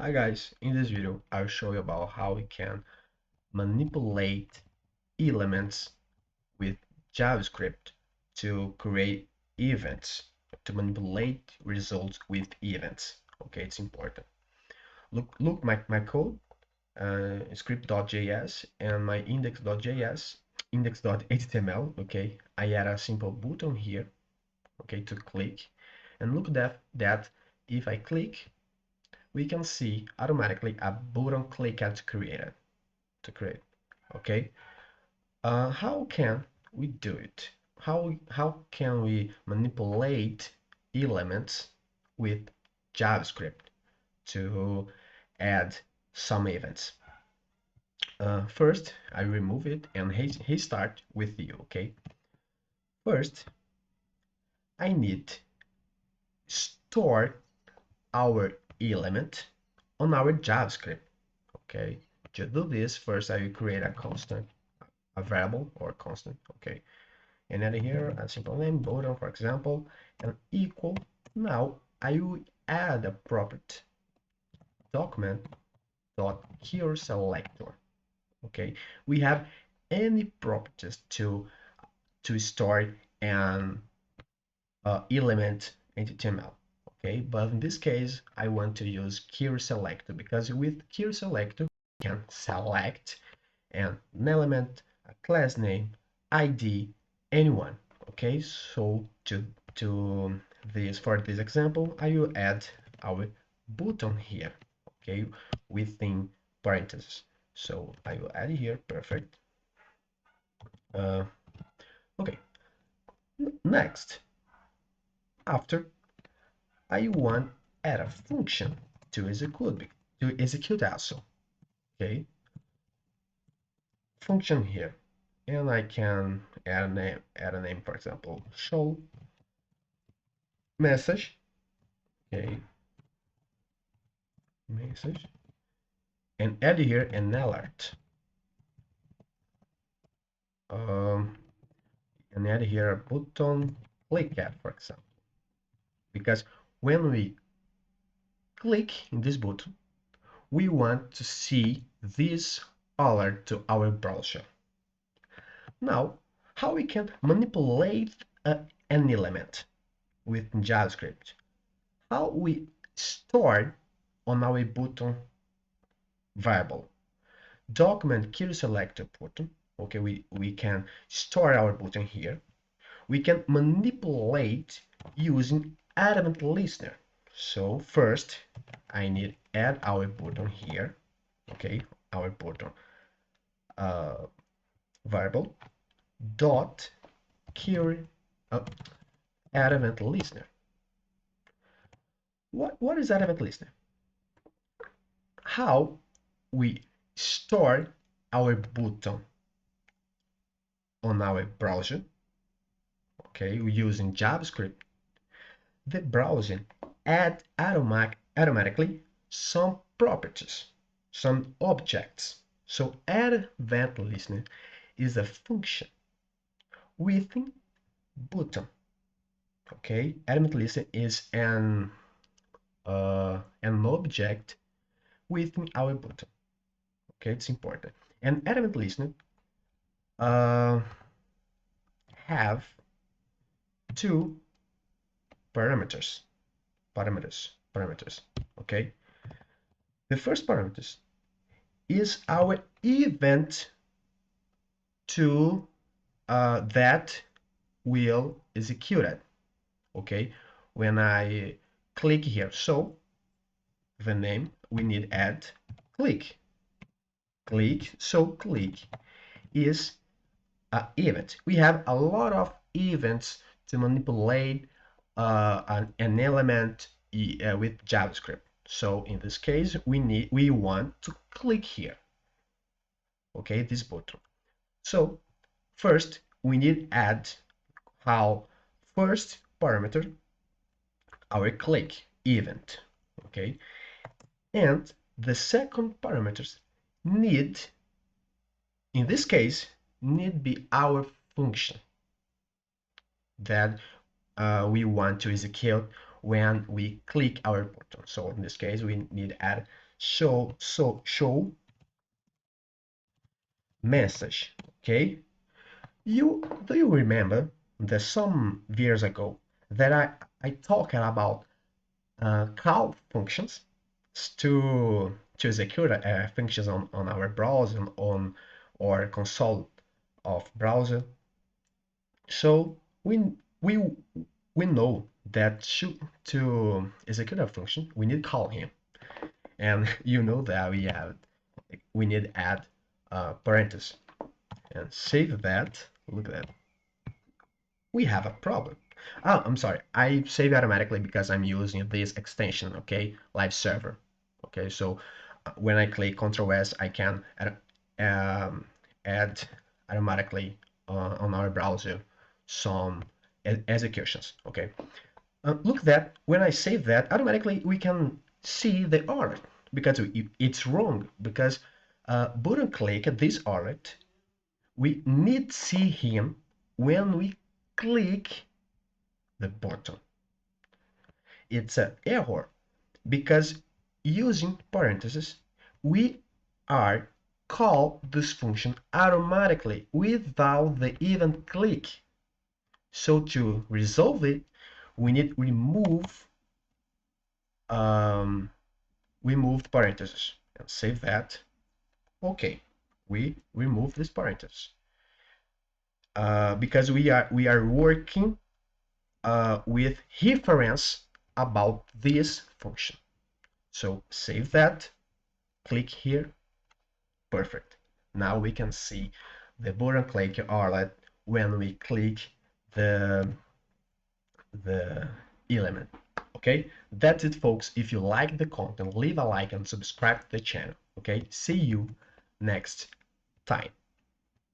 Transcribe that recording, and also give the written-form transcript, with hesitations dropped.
Hi guys, in this video I'll show you about how we can manipulate elements with JavaScript to create events, to manipulate results with events. Okay, it's important. Look my code, script.js and my index.js, index.html. Okay, I add a simple button here, okay, to click, and look that if I click, we can see automatically a button clicked to create. Okay, how can we do it? How can we manipulate elements with JavaScript to add some events? First, I remove it and he start with you. Okay, first I need store our element on our JavaScript. Okay, to do this, first I will create a constant, a variable or constant. Okay, and add here a simple name, button, for example, and equal. Now I will add a property, document.querySelector. Okay, we have any properties to store an element in HTML. Okay, but in this case, I want to use querySelector because with querySelector, we can select an element, a class name, ID, anyone. Okay, so to this for this example, I will add our button here. Okay, within parentheses. So I will add here. Perfect. Okay. Next, after I want add a function to execute also. Okay, function here, and I can add a name, for example, show message. Okay, message, and add here an alert. Um, and add here a button click at, for example, because when we click in this button, we want to see this alert to our browser. Now, how we can manipulate an element with JavaScript? How we store on our button variable document querySelector button. Okay, we can store our button here. We can manipulate using addEventListener. So first, I need add our button here. Okay, our button variable dot query addEventListener. What is addEventListener? How we store our button on our browser. Okay, using JavaScript, the browser add automatically some properties, some objects. So addEventListener is a function within button. Okay, addEventListener is an object within our button. Okay, it's important. And addEventListener have two parameters. Okay, the first parameters is our event to that will execute it. Okay, when I click here, so the name we need add click. So click is an event. We have a lot of events to manipulate an element with JavaScript. So in this case, we want to click here. Okay, this button. So first we need add how first parameter our click event. Okay, and the second parameters need, in this case, need be our function that we want to execute when we click our button. So in this case, we need add show message. Okay, do you remember that some years ago that I talked about call functions to execute functions on our browser on or console of browser. So we we know that to execute a function we need call him, and you know that we need add parentheses and save that. Look at that. We have a problem. Oh, I'm sorry. I save automatically because I'm using this extension, okay? Live server. Okay, so when I click Ctrl S, I can add automatically on our browser some executions, okay? Look that when I save that, automatically we can see the alert because it's wrong because button click this alert we need to see him when we click the button. It's an error because using parentheses, we are call this function automatically without the even click. So to resolve it, we need remove parentheses and save that. Okay, we remove this parenthesis because we are working with reference about this function. So save that, click here, perfect. Now we can see the button click alert when we click the the element. Okay, that's it, folks. If you like the content, leave a like and subscribe to the channel. Okay, see you next time.